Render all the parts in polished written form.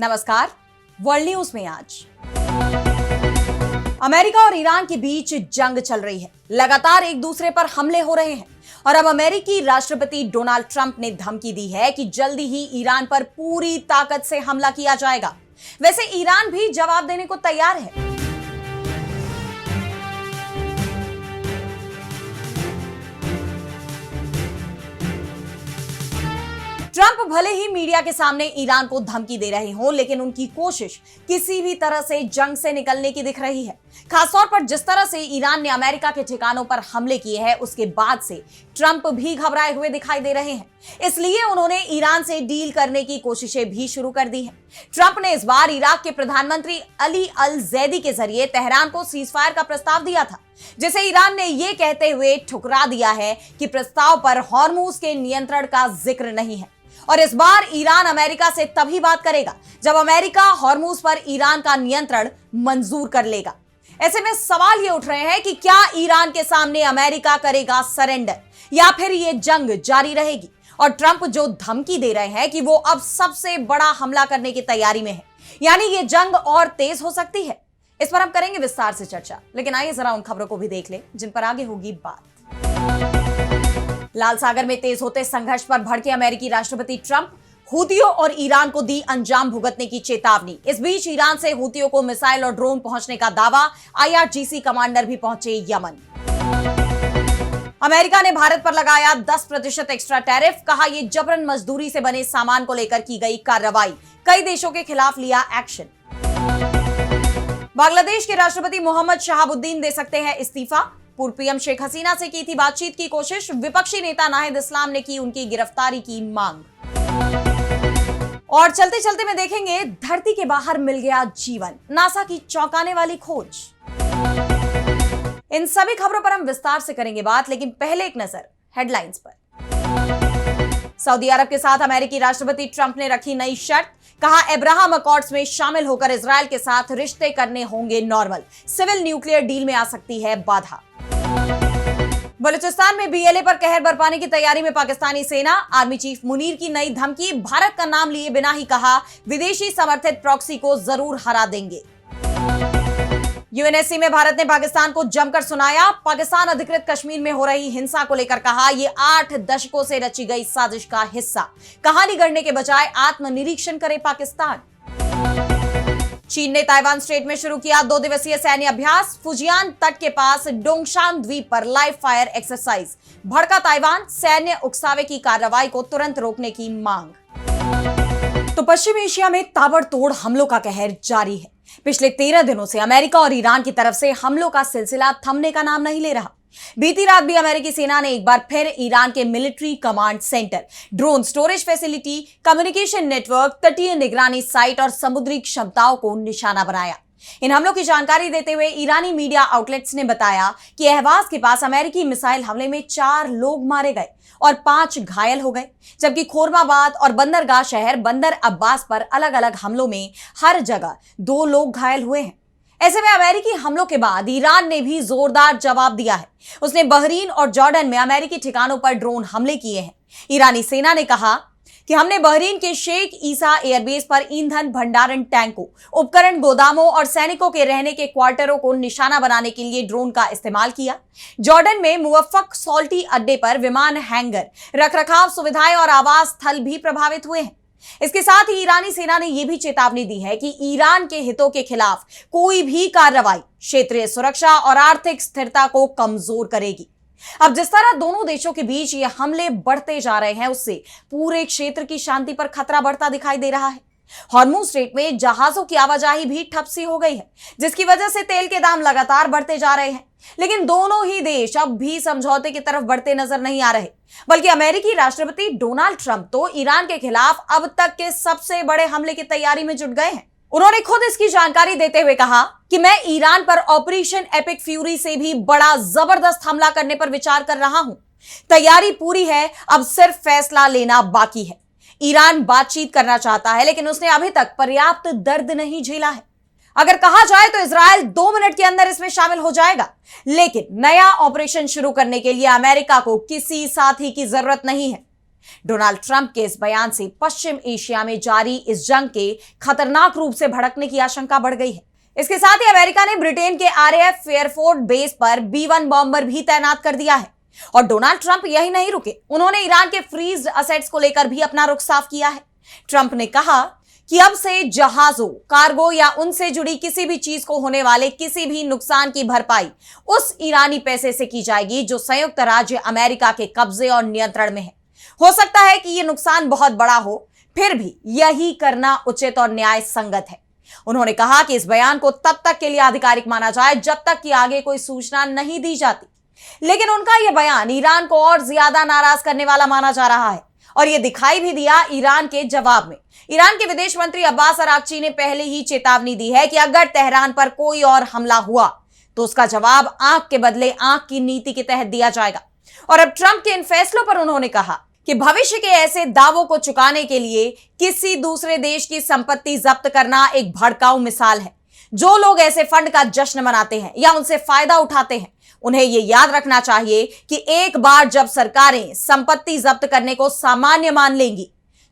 नमस्कार। World news में आज अमेरिका और ईरान के बीच जंग चल रही है। लगातार एक दूसरे पर हमले हो रहे हैं और अब अमेरिकी राष्ट्रपति डोनाल्ड ट्रंप ने धमकी दी है कि जल्दी ही ईरान पर पूरी ताकत से हमला किया जाएगा। वैसे ईरान भी जवाब देने को तैयार है। ट्रंप भले ही मीडिया के सामने ईरान को धमकी दे रहे हों, लेकिन उनकी कोशिश किसी भी तरह से जंग से निकलने की दिख रही है। खासतौर पर जिस तरह से ईरान ने अमेरिका के ठिकानों पर हमले किए हैं, उसके बाद से ट्रंप भी घबराए हुए दिखाई दे रहे हैं। इसलिए उन्होंने ईरान से डील करने की कोशिशें भी शुरू कर दी हैं। ट्रंप ने इस बार इराक के प्रधानमंत्री अली अल जैदी के जरिए तेहरान को सीजफायर का प्रस्ताव दिया था, जिसे ईरान ने यह कहते हुए ठुकरा दिया है कि प्रस्ताव पर हॉर्मुज के नियंत्रण का जिक्र नहीं है। और इस बार ईरान अमेरिका से तभी बात करेगा जब अमेरिका हॉर्मुज पर ईरान का नियंत्रण मंजूर कर लेगा। ऐसे में सवाल ये उठ रहे हैं कि क्या ईरान के सामने अमेरिका करेगा सरेंडर या फिर ये जंग जारी रहेगी। और ट्रंप जो धमकी दे रहे हैं कि वो अब सबसे बड़ा हमला करने की तैयारी में है, यानी ये जंग और तेज हो सकती है। इस पर हम करेंगे विस्तार से चर्चा, लेकिन आइए जरा उन खबरों को भी देख लें जिन पर आगे होगी बात। लाल सागर में तेज होते संघर्ष पर भड़के अमेरिकी राष्ट्रपति ट्रंप, हूतियों और ईरान को दी अंजाम भुगतने की चेतावनी। इस बीच ईरान से हूतियों को मिसाइल और ड्रोन पहुंचने का दावा, IRGC कमांडर भी पहुंचे यमन। अमेरिका ने भारत पर लगाया 10% एक्स्ट्रा टैरिफ, कहा यह जबरन मजदूरी से बने सामान को लेकर की गई कार्रवाई, कई देशों के खिलाफ लिया एक्शन। बांग्लादेश के राष्ट्रपति मोहम्मद शहाबुद्दीन दे सकते हैं इस्तीफा, पूर्व पीएम शेख हसीना से की थी बातचीत की कोशिश, विपक्षी नेता नाहिद इस्लाम ने की उनकी गिरफ्तारी की मांग। और चलते चलते में देखेंगे धरती के बाहर मिल गया जीवन, नासा की चौंकाने वाली खोज। इन सभी खबरों पर हम विस्तार से करेंगे बात, लेकिन पहले एक नजर हेडलाइंस पर। सऊदी अरब के साथ अमेरिकी राष्ट्रपति ट्रंप ने रखी नई शर्त, कहा अब्राहम अकॉर्ड्स में शामिल होकर इजरायल के साथ रिश्ते करने होंगे नॉर्मल, सिविल न्यूक्लियर डील में आ सकती है बाधा। बलूचिस्तान में BLA पर कहर बरपाने की तैयारी में पाकिस्तानी सेना, आर्मी चीफ मुनीर की नई धमकी, भारत का नाम लिए बिना ही कहा विदेशी समर्थित प्रॉक्सी को जरूर हरा देंगे। UNSC में भारत ने पाकिस्तान को जमकर सुनाया, पाकिस्तान अधिकृत कश्मीर में हो रही हिंसा को लेकर कहा यह 8 दशकों से रची गई साजिश का हिस्सा, कहानी गढ़ने के बजाय आत्मनिरीक्षण करे पाकिस्तान। चीन ने ताइवान स्ट्रेट में शुरू किया 2 दिवसीय सैन्य अभ्यास, फुजियान तट के पास डोंगशान द्वीप पर लाइव फायर एक्सरसाइज, भड़का ताइवान, सैन्य उकसावे की कार्रवाई को तुरंत रोकने की मांग। तो पश्चिम एशिया में ताबड़तोड़ हमलों का कहर जारी है। पिछले 13 दिनों से अमेरिका और ईरान की तरफ से हमलों का सिलसिला थमने का नाम नहीं ले रहा। बीती रात भी अमेरिकी सेना ने एक बार फिर ईरान के military command centre, drone storage facility, communication network, तटीय निगरानी साइट और समुद्री क्षमताओं को निशाना बनाया। इन हमलों की जानकारी देते हुए ईरानी मीडिया आउटलेट्स ने बताया कि अहवाज के पास अमेरिकी मिसाइल हमले में 4 लोग मारे गए और 5 घायल हो गए, जबकि खोरमाबाद और बंदरगाह शहर बंदर अब्बास पर अलग अलग हमलों में हर जगह 2 लोग घायल हुए हैं। ऐसे में अमेरिकी हमलों के बाद ईरान ने भी जोरदार जवाब दिया है। उसने बहरीन और जॉर्डन में अमेरिकी ठिकानों पर ड्रोन हमले किए हैं। ईरानी सेना ने कहा कि हमने बहरीन के शेख ईसा एयरबेस पर ईंधन भंडारण टैंकों, उपकरण गोदामों और सैनिकों के रहने के क्वार्टरों को निशाना बनाने के लिए ड्रोन का इस्तेमाल किया। जॉर्डन में मुवफ्फक सॉल्टी अड्डे पर विमान हैंगर, रखरखाव सुविधाएं और आवास स्थल भी प्रभावित हुए हैं। इसके साथ ही ईरानी सेना ने यह भी चेतावनी दी है कि ईरान के हितों के खिलाफ कोई भी कार्रवाई क्षेत्रीय सुरक्षा और आर्थिक स्थिरता को कमजोर करेगी। अब जिस तरह दोनों देशों के बीच ये हमले बढ़ते जा रहे हैं, उससे पूरे क्षेत्र की शांति पर खतरा बढ़ता दिखाई दे रहा है। हॉर्मुज स्ट्रेट में जहाजों की आवाजाही भी ठप सी हो गई है, जिसकी वजह से तेल के दाम लगातार बढ़ते जा रहे हैं। लेकिन दोनों ही देश अब भी समझौते की तरफ बढ़ते नजर नहीं आ रहे, बल्कि अमेरिकी राष्ट्रपति डोनाल्ड ट्रंप तो ईरान के खिलाफ अब तक के सबसे बड़े हमले की तैयारी में जुट गए हैं। उन्होंने खुद इसकी जानकारी देते हुए कहा कि मैं ईरान पर ऑपरेशन एपिक फ्यूरी से भी बड़ा जबरदस्त हमला करने पर विचार कर रहा हूं। तैयारी पूरी है, अब सिर्फ फैसला लेना बाकी है। ईरान बातचीत करना चाहता है, लेकिन उसने अभी तक पर्याप्त दर्द नहीं झेला है। अगर कहा जाए तो इजरायल 2 मिनट के अंदर इसमें शामिल हो जाएगा, लेकिन नया ऑपरेशन शुरू करने के लिए अमेरिका को किसी साथी की जरूरत नहीं है। डोनाल्ड ट्रंप के इस बयान से पश्चिम एशिया में जारी इस जंग के खतरनाक रूप से भड़कने की आशंका बढ़ गई है। इसके साथ ही अमेरिका ने ब्रिटेन के RAF एयरफोर्स बेस पर B-1 बॉम्बर भी तैनात कर दिया है। और डोनाल्ड ट्रंप यही नहीं रुके, उन्होंने ईरान के फ्रीज्ड असेट्स को लेकर भी अपना रुख साफ किया है। ट्रंप ने कहा कि अब से जहाजों, कार्गो या उनसे जुड़ी किसी भी चीज को होने वाले किसी भी नुकसान की भरपाई उस ईरानी पैसे से की जाएगी जो संयुक्त राज्य अमेरिका के कब्जे और नियंत्रण में है। हो सकता है कि यह नुकसान बहुत बड़ा हो, फिर भी यही करना उचित और न्याय संगत है। उन्होंने कहा कि इस बयान को तब तक के लिए आधिकारिक माना जाए जब तक कि आगे कोई सूचना नहीं दी जाती। लेकिन उनका यह बयान ईरान को और ज्यादा नाराज करने वाला माना जा रहा है और यह दिखाई भी दिया ईरान के जवाब में। ईरान के विदेश मंत्री अब्बास अरागची ने पहले ही चेतावनी दी है कि अगर तेहरान पर कोई और हमला हुआ तो उसका जवाब आंख के बदले आंख की नीति के तहत दिया जाएगा। और अब ट्रंप के इन फैसलों पर उन्होंने कहा कि भविष्य के ऐसे दावों को चुकाने के लिए किसी दूसरे देश की संपत्ति जब्त करना एक भड़काऊ मिसाल है। जो लोग ऐसे फंड का जश्न मनाते हैं या उनसे फायदा उठाते हैं, उन्हें यह याद रखना चाहिए कि एक बार जब सरकारें संपत्ति जब्त करने को सामान्य मान लेंगी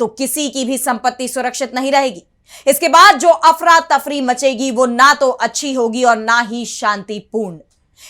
तो किसी की भी संपत्ति सुरक्षित नहीं रहेगी। इसके बाद जो अफरा तफरी मचेगी वो ना तो अच्छी होगी और ना ही शांतिपूर्ण।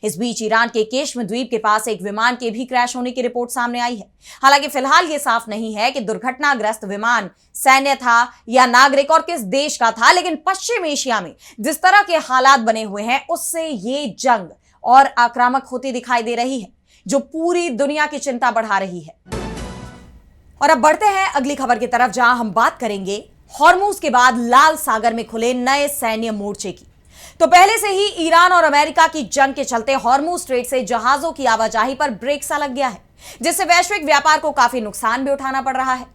इस बीच ईरान के केश्म द्वीप के पास एक विमान के भी क्रैश होने की रिपोर्ट सामने आई है। हालांकि फिलहाल यह साफ नहीं है कि दुर्घटनाग्रस्त विमान सैन्य था या नागरिक और किस देश का था, लेकिन पश्चिम एशिया में जिस तरह के हालात बने हुए हैं उससे ये जंग और आक्रामक होती दिखाई दे रही है, जो पूरी दुनिया की चिंता बढ़ा रही है। और अब बढ़ते हैं अगली खबर की तरफ, जहां हम बात करेंगे हॉर्मुज के बाद लाल सागर में खुले नए सैन्य मोर्चे की। तो पहले से ही ईरान और अमेरिका की जंग के चलते हॉर्मुज स्ट्रेट से जहाजों की आवाजाही पर ब्रेक सा लग गया है, जिससे वैश्विक व्यापार को काफी नुकसान भी उठाना पड़ रहा है।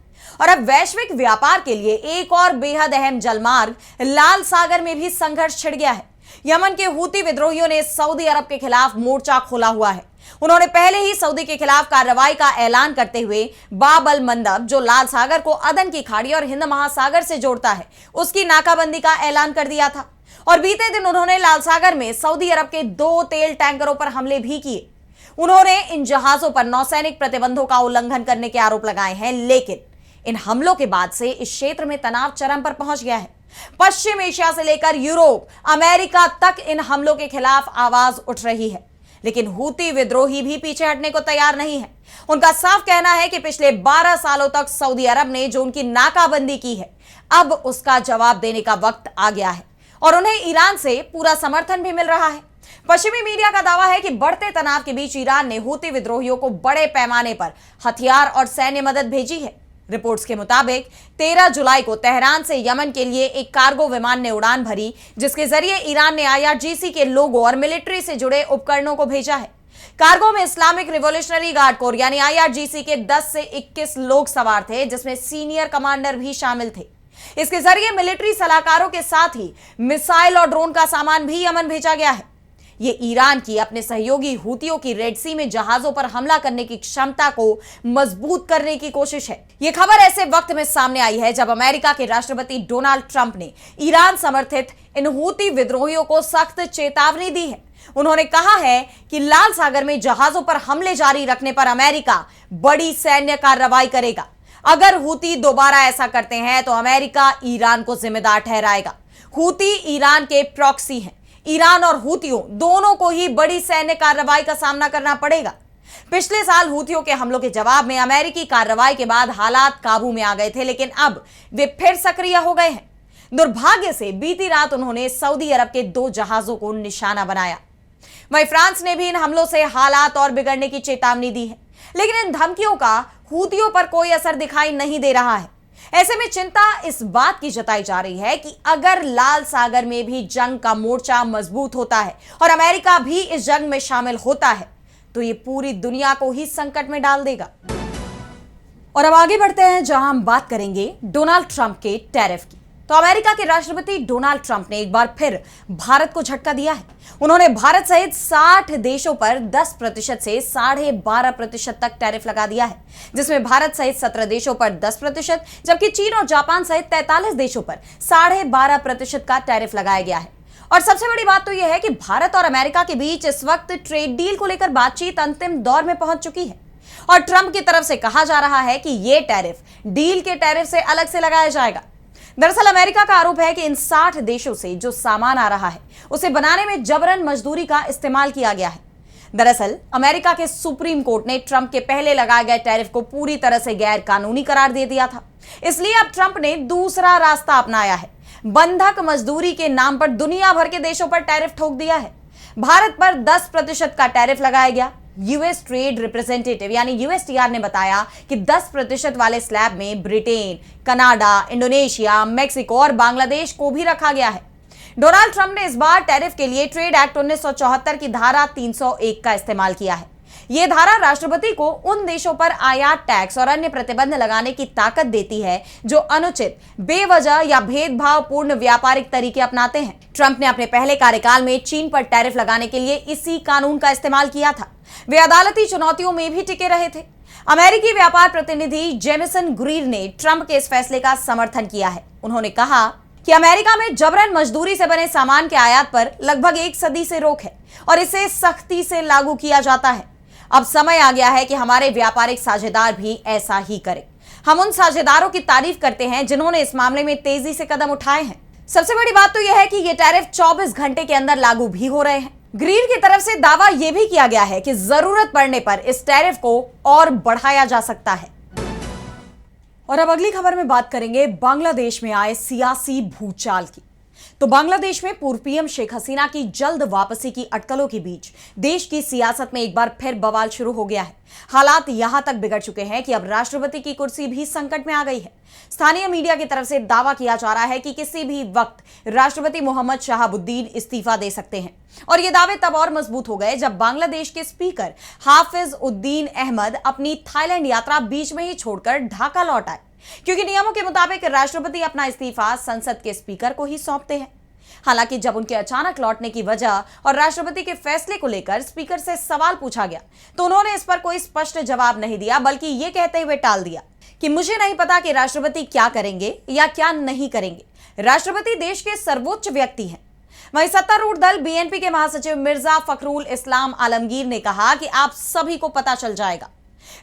और अब वैश्विक व्यापार के लिए एक और बेहद अहम जलमार्ग लाल सागर में भी संघर्ष छिड़ गया है। यमन के हूती विद्रोहियों ने सऊदी अरब के खिलाफ मोर्चा खोला हुआ है। उन्होंने पहले ही सऊदी के खिलाफ कार्रवाई का ऐलान करते हुए बाब अल मंदब, जो लाल सागर को अदन की खाड़ी और हिंद महासागर से जोड़ता है, उसकी नाकाबंदी का ऐलान कर दिया था। और बीते दिन उन्होंने लाल सागर में सऊदी अरब के 2 तेल टैंकरों पर हमले भी किए। उन्होंने इन जहाजों पर नौसैनिक प्रतिबंधों का उल्लंघन करने के आरोप लगाए हैं, लेकिन इन हमलों के बाद से इस क्षेत्र में तनाव चरम पर पहुंच गया है। पश्चिम एशिया से लेकर यूरोप, अमेरिका तक इन हमलों के खिलाफ आवाज उठ रही है। लेकिन हूती विद्रोही भी पीछे हटने को तैयार नहीं है। उनका साफ कहना है कि पिछले 12 सालों तक सऊदी अरब ने जो उनकी नाकाबंदी की है, अब उसका जवाब देने का वक्त आ गया है और उन्हें ईरान से पूरा समर्थन भी मिल रहा है। पश्चिमी मीडिया का दावा है कि बढ़ते तनाव के बीच ईरान ने हूती विद्रोहियों को बड़े पैमाने पर हथियार और सैन्य मदद भेजी है। रिपोर्ट्स के मुताबिक 13 जुलाई को तेहरान से यमन के लिए एक कार्गो विमान ने उड़ान भरी, जिसके जरिए ईरान ने IRGC के लोगों और मिलिट्री से जुड़े उपकरणों को भेजा है। कार्गो में इस्लामिक रिवोल्यूशनरी गार्ड कोर यानी IRGC के 10 से 21 लोग सवार थे, जिसमें सीनियर कमांडर भी शामिल थे। इसके जरिए मिलिट्री सलाहकारों के साथ ही मिसाइल और ड्रोन का सामान भी यमन भेजा गया है। ये ईरान की अपने सहयोगी हूतियों की रेड सी में जहाजों पर हमला करने की क्षमता को मजबूत करने की कोशिश है। ये खबर ऐसे वक्त में सामने आई है जब अमेरिका के राष्ट्रपति डोनाल्ड ट्रंप ने ईरान समर्थित इन हूती विद्रोहियों को सख्त चेतावनी दी है। उन्होंने कहा है कि लाल सागर में जहाजों पर हमले जारी रखने पर अमेरिका बड़ी सैन्य कार्रवाई करेगा। अगर हूती दोबारा ऐसा करते हैं तो अमेरिका ईरान को जिम्मेदार ठहराएगा। हूती ईरान के प्रॉक्सी हैं। ईरान और हूतियों दोनों को ही बड़ी सैन्य कार्रवाई का सामना करना पड़ेगा। पिछले साल हूतियों के हमलों के जवाब में अमेरिकी कार्रवाई के बाद हालात काबू में आ गए थे, लेकिन अब वे फिर सक्रिय हो गए हैं। दुर्भाग्य से बीती रात उन्होंने सऊदी अरब के 2 जहाजों को निशाना बनाया। वहीं फ्रांस ने भी इन हमलों से हालात और बिगड़ने की चेतावनी दी है, लेकिन इन धमकियों का हूतियों पर कोई असर दिखाई नहीं दे रहा है। ऐसे में चिंता इस बात की जताई जा रही है कि अगर लाल सागर में भी जंग का मोर्चा मजबूत होता है और अमेरिका भी इस जंग में शामिल होता है तो ये पूरी दुनिया को ही संकट में डाल देगा। और अब आगे बढ़ते हैं, जहां हम बात करेंगे डोनाल्ड ट्रंप के टैरिफ की। तो अमेरिका के राष्ट्रपति डोनाल्ड ट्रंप ने एक बार फिर भारत को झटका दिया है। उन्होंने भारत सहित 60 देशों पर 10% से 12.5% तक टैरिफ लगा दिया है, जिसमें भारत सहित 17 देशों पर 10%, जबकि चीन और जापान सहित 43 देशों पर 12.5% का टैरिफ लगाया गया है। और सबसे बड़ी बात तो यह है कि भारत और अमेरिका के बीच इस वक्त ट्रेड डील को लेकर बातचीत अंतिम दौर में पहुंच चुकी है। और ट्रंप की तरफ से कहा जा रहा है कि यह टैरिफ डील के टैरिफ से अलग से लगाया जाएगा। दरअसल अमेरिका का आरोप है कि इन 60 देशों से जो सामान आ रहा है उसे बनाने में जबरन मजदूरी का इस्तेमाल किया गया है। दरअसल अमेरिका के सुप्रीम कोर्ट ने ट्रंप के पहले लगाए गए टैरिफ को पूरी तरह से गैर कानूनी करार दे दिया था। इसलिए अब ट्रंप ने दूसरा रास्ता अपनाया है। बंधक मजदूरी के नाम पर दुनिया भर के देशों पर टैरिफ ठोक दिया है। भारत पर 10% का टैरिफ लगाया गया। यूएस ट्रेड रिप्रेजेंटेटिव यानी यूएसटीआर ने बताया कि 10% वाले स्लैब में ब्रिटेन, कनाडा, इंडोनेशिया, मेक्सिको और बांग्लादेश को भी रखा गया है। डोनाल्ड ट्रंप ने इस बार टैरिफ के लिए ट्रेड एक्ट 1974 की धारा 301 का इस्तेमाल किया है। यह धारा राष्ट्रपति को उन देशों पर आयात टैक्स और अन्य प्रतिबंध लगाने की ताकत देती है जो अनुचित, बेवजह या भेदभावपूर्ण व्यापारिक तरीके अपनाते हैं। ट्रंप ने अपने पहले कार्यकाल में चीन पर टैरिफ लगाने के लिए इसी कानून का इस्तेमाल किया था। वे अदालती चुनौतियों में भी टिके रहे थे। अमेरिकी व्यापार प्रतिनिधि जेमिसन ग्रीर ने ट्रंप के इस फैसले का समर्थन किया है। उन्होंने कहा कि अमेरिका में जबरन मजदूरी से बने सामान के आयात पर लगभग 1 सदी से रोक है और इसे सख्ती से लागू किया जाता है। अब समय आ गया है कि हमारे व्यापारिक साझेदार भी ऐसा ही करें। हम उन साझेदारों की तारीफ करते हैं जिन्होंने इस मामले में तेजी से कदम उठाए हैं। सबसे बड़ी बात तो यह है कि ये टैरिफ 24 घंटे के अंदर लागू भी हो रहे हैं। ग्रीर की तरफ से दावा यह भी किया गया है कि जरूरत पड़ने पर इस टैरिफ को और बढ़ाया जा सकता है। और अब अगली खबर में बात करेंगे बांग्लादेश में आए सियासी भूचाल की। तो बांग्लादेश में पूर्व पीएम शेख हसीना की जल्द वापसी की अटकलों के बीच देश की सियासत में एक बार फिर बवाल शुरू हो गया है। हालात यहां तक बिगड़ चुके हैं कि अब राष्ट्रपति की कुर्सी भी संकट में आ गई है। स्थानीय मीडिया की तरफ से दावा किया जा रहा है कि किसी भी वक्त राष्ट्रपति मोहम्मद शहाबुद्दीन इस्तीफा दे सकते हैं। और ये दावे तब और मजबूत हो गए जब बांग्लादेश के स्पीकर हाफिज उद्दीन अहमद अपनी थाईलैंड यात्रा बीच में ही छोड़कर ढाका लौट आए, क्योंकि नियमों के मुताबिक राष्ट्रपति अपना इस्तीफा संसद के स्पीकर को ही सौंपते हैं। हालांकि जब उनके अचानक लौटने की वजह और राष्ट्रपति के फैसले को लेकर स्पीकर से सवाल पूछा गया तो उन्होंने इस पर कोई स्पष्ट जवाब नहीं दिया, बल्कि ये कहते हुए टाल दिया कि मुझे नहीं पता कि राष्ट्रपति क्या करेंगे या क्या नहीं करेंगे। राष्ट्रपति देश के सर्वोच्च व्यक्ति हैं। वहीं सत्तारूढ़ दल बीएनपी के महासचिव मिर्जा फखरुल इस्लाम आलमगीर ने कहा कि आप सभी को पता चल जाएगा।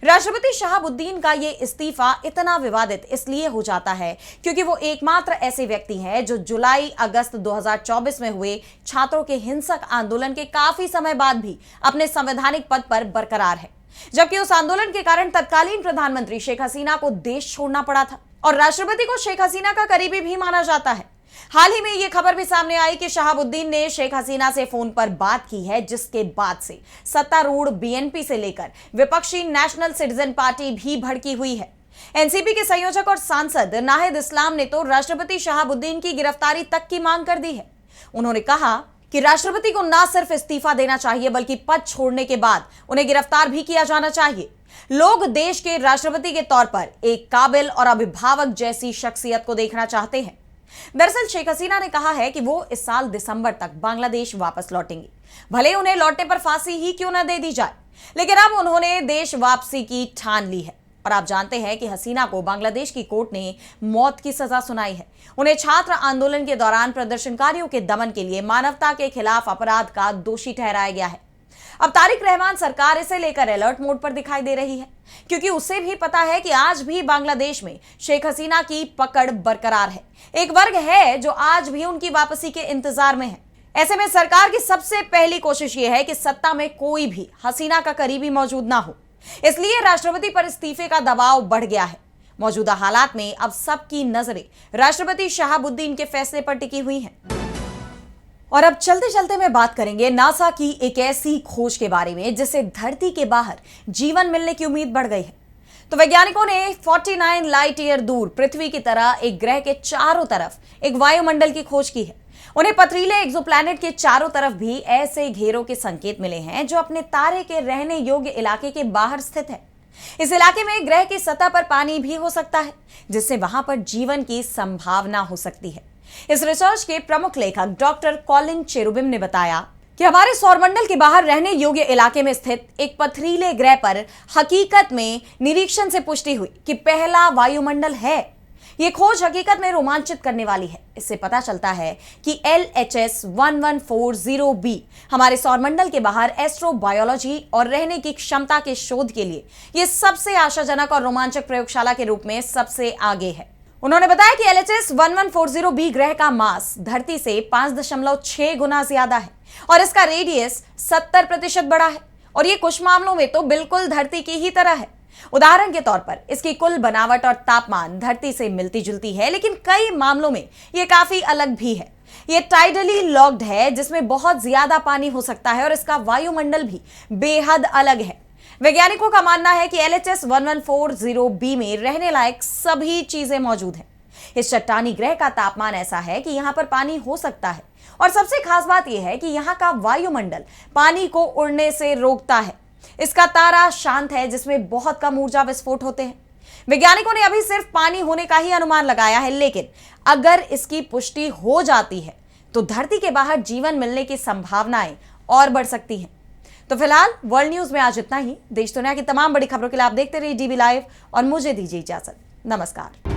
राष्ट्रपति शहाबुद्दीन का ये इस्तीफा इतना विवादित इसलिए हो जाता है क्योंकि वो एकमात्र ऐसे व्यक्ति हैं जो जुलाई अगस्त 2024 में हुए छात्रों के हिंसक आंदोलन के काफी समय बाद भी अपने संवैधानिक पद पर बरकरार है, जबकि उस आंदोलन के कारण तत्कालीन प्रधानमंत्री शेख हसीना को देश छोड़ना पड़ा था और राष्ट्रपति को शेख हसीना का करीबी भी माना जाता है। हाल ही में यह खबर भी सामने आई कि शहाबुद्दीन ने शेख हसीना से फोन पर बात की है, जिसके बाद से सत्तारूढ़ बीएनपी से लेकर विपक्षी नेशनल सिटीजन पार्टी भी भड़की हुई है। एनसीपी के संयोजक और सांसद नाहिद इस्लाम ने तो राष्ट्रपति शहाबुद्दीन की गिरफ्तारी तक की मांग कर दी है। उन्होंने कहा कि राष्ट्रपति को न सिर्फ इस्तीफा देना चाहिए बल्कि पद छोड़ने के बाद उन्हें गिरफ्तार भी किया जाना चाहिए। लोग देश के राष्ट्रपति के तौर पर एक काबिल और अभिभावक जैसी शख्सियत को देखना चाहते हैं। दरअसल शेख हसीना ने कहा है कि वो इस साल दिसंबर तक बांग्लादेश वापस लौटेंगे, भले उन्हें लौटने पर फांसी ही क्यों न दे दी जाए, लेकिन अब उन्होंने देश वापसी की ठान ली है। और आप जानते हैं कि हसीना को बांग्लादेश की कोर्ट ने मौत की सजा सुनाई है। उन्हें छात्र आंदोलन के दौरान प्रदर्शनकारियों के दमन के लिए मानवता के खिलाफ अपराध का दोषी ठहराया गया है। अब तारिक रहमान सरकार इसे लेकर अलर्ट मोड पर दिखाई दे रही है, क्योंकि उसे भी पता है कि आज भी बांग्लादेश में शेख हसीना की पकड़ बरकरार है। एक वर्ग है जो आज भी उनकी वापसी के इंतजार में है। ऐसे में सरकार की सबसे पहली कोशिश यह है कि सत्ता में कोई भी हसीना का करीबी मौजूद ना हो। इसलिए राष्ट्रपति पर इस्तीफे का दबाव बढ़ गया है। मौजूदा हालात में अब सबकी नजरें राष्ट्रपति शहाबुद्दीन के फैसले पर टिकी हुई हैं। और अब चलते चलते में बात करेंगे नासा की एक ऐसी खोज के बारे में जिससे धरती के बाहर जीवन मिलने की उम्मीद बढ़ गई है। तो वैज्ञानिकों ने 49 लाइट ईयर दूर पृथ्वी की तरह एक ग्रह के चारों तरफ एक वायुमंडल की खोज की है। उन्हें पथरीले एक्सोप्लैनेट के चारों तरफ भी ऐसे घेरों के संकेत मिले हैं जो अपने तारे के रहने योग्य इलाके के बाहर स्थित है। इस इलाके में ग्रह की सतह पर पानी भी हो सकता है, जिससे वहां पर जीवन की संभावना हो सकती है। इस रिसर्च के प्रमुख लेखक डॉक्टर कॉलिन चेरुबिम ने बताया कि हमारे सौरमंडल के बाहर रहने योग्य इलाके में स्थित एक पथरीले ग्रह पर हकीकत में निरीक्षण से पुष्टि हुई कि पहला वायुमंडल है। ये खोज हकीकत में रोमांचित करने वाली है। इससे पता चलता है कि LHS 1140b हमारे सौरमंडल के बाहर एस्ट्रोबायोलॉजी और रहने की क्षमता के शोध के लिए यह सबसे आशाजनक और रोमांचक प्रयोगशाला के रूप में सबसे आगे है। उन्होंने बताया कि LHS 1140b ग्रह का मास धरती से 5.6 गुना ज्यादा है और इसका रेडियस 70% बड़ा है और ये कुछ मामलों में तो बिल्कुल धरती की ही तरह है। उदाहरण के तौर पर इसकी कुल बनावट और तापमान धरती से मिलती जुलती है, लेकिन कई मामलों में यह काफी अलग भी है। यह टाइडली लॉक्ड है, जिसमें बहुत ज्यादा पानी हो सकता है और इसका वायुमंडल भी बेहद अलग है। वैज्ञानिकों का मानना है कि LHS 1140b में रहने लायक सभी चीजें मौजूद हैं। इस चट्टानी ग्रह का तापमान ऐसा है कि यहां पर पानी हो सकता है और सबसे खास बात यह है कि यहां का वायुमंडल पानी को उड़ने से रोकता है। इसका तारा शांत है, जिसमें बहुत कम ऊर्जा विस्फोट होते हैं। वैज्ञानिकों ने अभी सिर्फ पानी होने का ही अनुमान लगाया है, लेकिन अगर इसकी पुष्टि हो जाती है तो धरती के बाहर जीवन मिलने की संभावनाएं और बढ़ सकती हैं। तो फिलहाल वर्ल्ड न्यूज में आज इतना ही। देश दुनिया की तमाम बड़ी खबरों के लिए आप देखते रहिए DB लाइव और मुझे दीजिए इजाजत। नमस्कार।